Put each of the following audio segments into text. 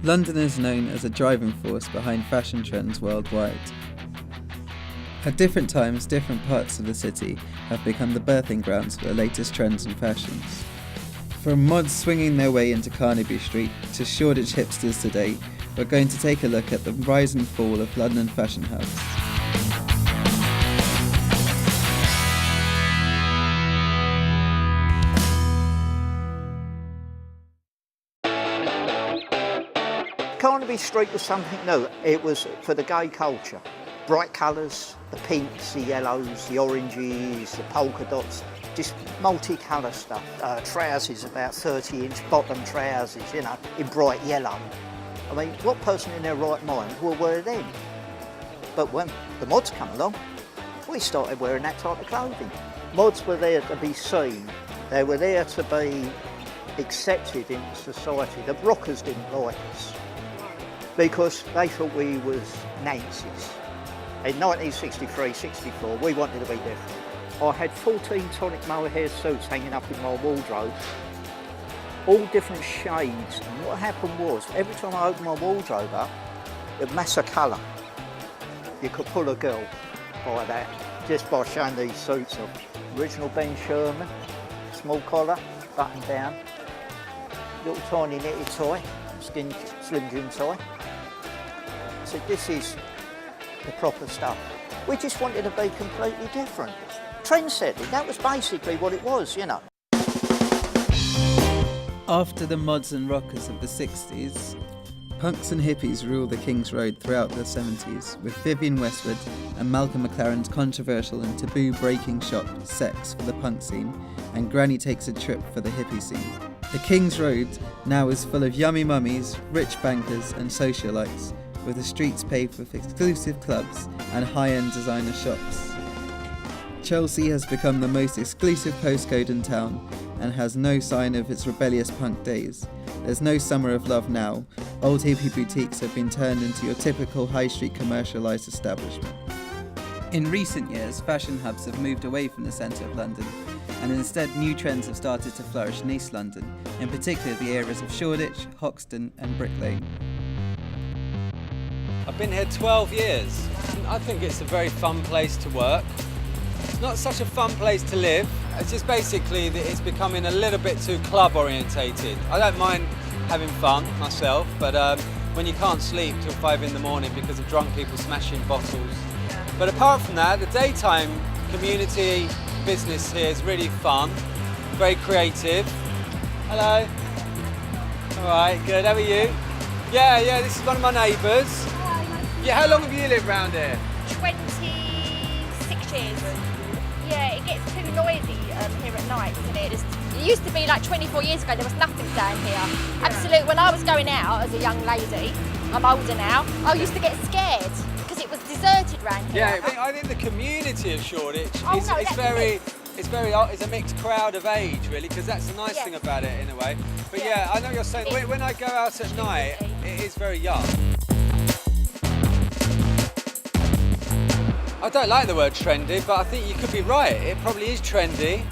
London is known as a driving force behind fashion trends worldwide. At different times, different parts of the city have become the birthing grounds for the latest trends and fashions. From mods swinging their way into Carnaby Street to Shoreditch hipsters today, we're going to take a look at the rise and fall of London fashion hubs. Carnaby Street was something new. It was for the gay culture. Bright colours, the pinks, the yellows, the oranges, the polka dots, just multicolour stuff. Trousers, about 30-inch bottom trousers, you know, in bright yellow. I mean, what person in their right mind will wear them? But when the mods come along, we started wearing that type of clothing. Mods were there to be seen. They were there to be accepted in society. The rockers didn't like us because they thought we was Nazis. In 1963-64, we wanted to be different. I had 14 tonic mohair suits hanging up in my wardrobe, all different shades. And what happened was, every time I opened my wardrobe up, it mass of colour. You could pull a girl by that, just by showing these suits of original Ben Sherman, small collar, button down, little tiny knitted tie, slim Jim tie. So this is the proper stuff. We just wanted to be completely different. Trendsetting, that was basically what it was, you know. After the mods and rockers of the 60s, punks and hippies rule the King's Road throughout the 70s, with Vivienne Westwood and Malcolm McLaren's controversial and taboo-breaking shop Sex for the punk scene, and Granny Takes a Trip for the hippie scene. The King's Road now is full of yummy mummies, rich bankers and socialites, with the streets paved with exclusive clubs and high-end designer shops. Chelsea has become the most exclusive postcode in town and has no sign of its rebellious punk days. There's no summer of love now. Old hippie boutiques have been turned into your typical high street commercialised establishment. In recent years, fashion hubs have moved away from the centre of London, and instead new trends have started to flourish in East London, in particular the areas of Shoreditch, Hoxton and Brick Lane. I've been here 12 years. I think it's a very fun place to work. It's not such a fun place to live. It's just basically that it's becoming a little bit too club orientated. I don't mind having fun myself, but when you can't sleep till 5 in the morning because of drunk people smashing bottles. But apart from that, the daytime community business here is really fun, very creative. Hello. All right, good, how are you? Yeah, this is one of my neighbours. Yeah, how long have you lived around here? 26 years. Yeah, it gets too noisy here at night, doesn't it? It used to be like 24 years ago, there was nothing down here. Yeah. Absolutely, when I was going out as a young lady, I'm older now, I used to get scared because it was deserted around here. Yeah, I think the community of Shoreditch it's a mixed crowd of age, really, because that's the nice thing about it in a way. But yeah, I know what you're saying. When I go out at night, it is very young. I don't like the word trendy, but I think you could be right. It probably is trendy.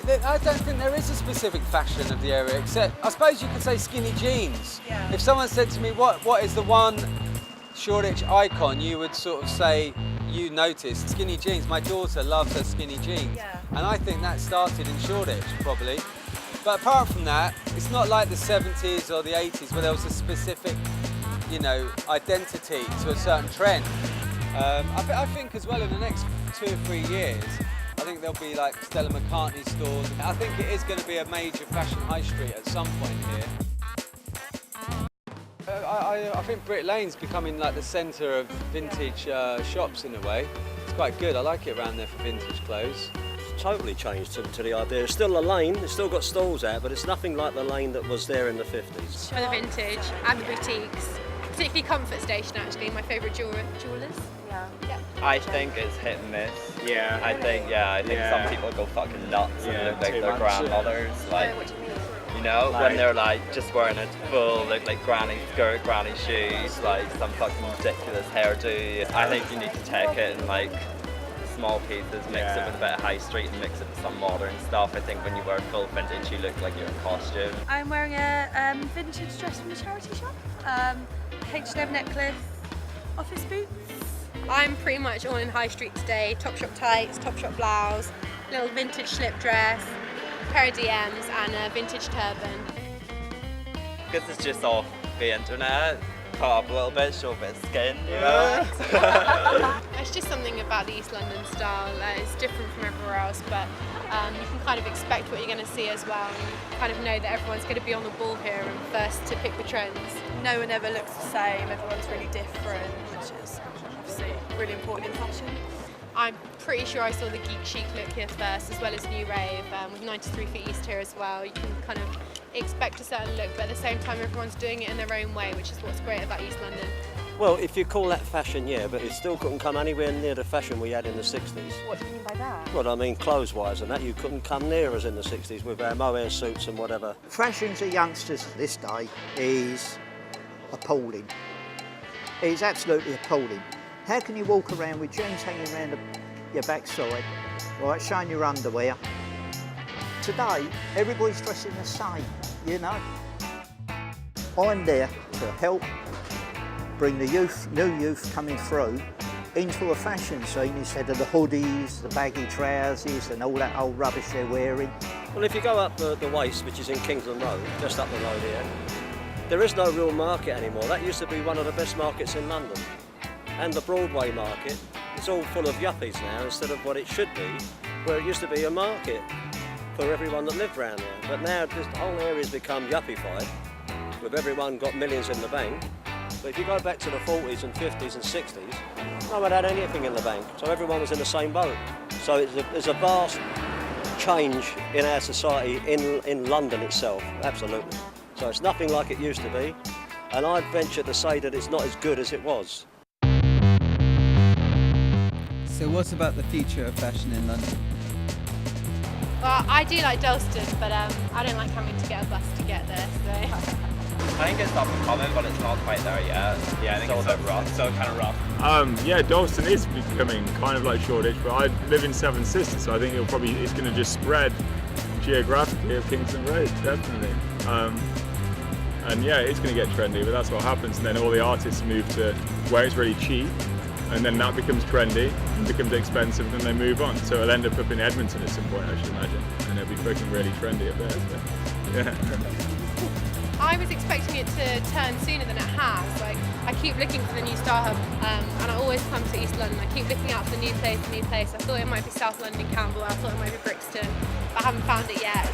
I don't think there is a specific fashion of the area, except I suppose you could say skinny jeans. Yeah. If someone said to me, what is the one Shoreditch icon, you would sort of say, you noticed skinny jeans. My daughter loves her skinny jeans. Yeah. And I think that started in Shoreditch, probably. But apart from that, it's not like the 70s or the 80s where there was a specific, identity to a certain trend. I think as well in the next 2 or 3 years, I think there'll be like Stella McCartney stores. I think it is going to be a major fashion high street at some point here. I think Brick Lane's becoming like the centre of vintage shops in a way. It's quite good, I like it around there for vintage clothes. It's totally changed to the idea. It's still a lane, it's still got stalls out, but it's nothing like the lane that was there in the 50s. For the vintage and the boutiques, particularly Comfort Station actually, my favourite jewellers. Yeah. I think it's hit and miss. Yeah. I think some people go fucking nuts and look like their grandmothers. Like, what do you mean? when they're like just wearing a full like granny skirt, granny shoes, like some fucking ridiculous hairdo. I think you need to take it in like small pieces, mix it with a bit of high street and mix it with some modern stuff. I think when you wear full vintage, you look like you're in costume. I'm wearing a vintage dress from a charity shop. H&M necklace, office boots. I'm pretty much all in high street today. Topshop tights, Topshop blouse, little vintage slip dress, pair of DMs and a vintage turban. Because it's just off the internet, cut up a little bit, show a bit of skin, you know? It's just something about the East London style. It's different from everywhere else, but you can kind of expect what you're going to see as well. And you kind of know that everyone's going to be on the ball here and first to pick the trends. No one ever looks the same, everyone's really different, which is obviously really important in fashion. I'm pretty sure I saw the geek chic look here first, as well as New Rave, with 93 Feet East here as well. You can kind of expect a certain look, but at the same time everyone's doing it in their own way, which is what's great about East London. Well, if you call that fashion, yeah, but it still couldn't come anywhere near the fashion we had in the 60s. What do you mean by that? Well, I mean, clothes-wise and that, you couldn't come near us in the 60s with our mohair suits and whatever. Fashions of youngsters this day is appalling. It is absolutely appalling. How can you walk around with jeans hanging around your backside, right, showing your underwear? Today, everybody's dressing the same, you know. I'm there to help bring the youth, new youth coming through into a fashion scene instead of the hoodies, the baggy trousers and all that old rubbish they're wearing. Well, if you go up the waist, which is in Kingsland Road, just up the road here, there is no real market anymore. That used to be one of the best markets in London. And the Broadway market, it's all full of yuppies now instead of what it should be, where it used to be a market for everyone that lived around there. But now this whole area's become yuppified, with everyone got millions in the bank. But if you go back to the 40s and 50s and 60s, no one had anything in the bank, so everyone was in the same boat. So there's a vast change in our society in London itself, absolutely. So it's nothing like it used to be, and I'd venture to say that it's not as good as it was. So what about the future of fashion in London? Well, I do like Dalston, but I don't like having to get a bus to get there, so... I think it's up and coming, but it's not quite there yet. Yeah, I think it's so rough. So kind of rough. Yeah, Dalston is becoming kind of like Shoreditch, but I live in Seven Sisters, so I think it's going to just spread geographically of Kingsland Road, definitely. And yeah, it's going to get trendy, but that's what happens, and then all the artists move to where it's really cheap, and then that becomes trendy and becomes expensive, and then they move on. So it'll end up in Edmonton at some point, I should imagine, and it'll be fucking really trendy up there. So, yeah. I was expecting it to turn sooner than it has. Like, I keep looking for the new Star Hub, and I always come to East London. I keep looking out for the new place. I thought it might be South London, Campbell. I thought it might be Brixton, but I haven't found it yet.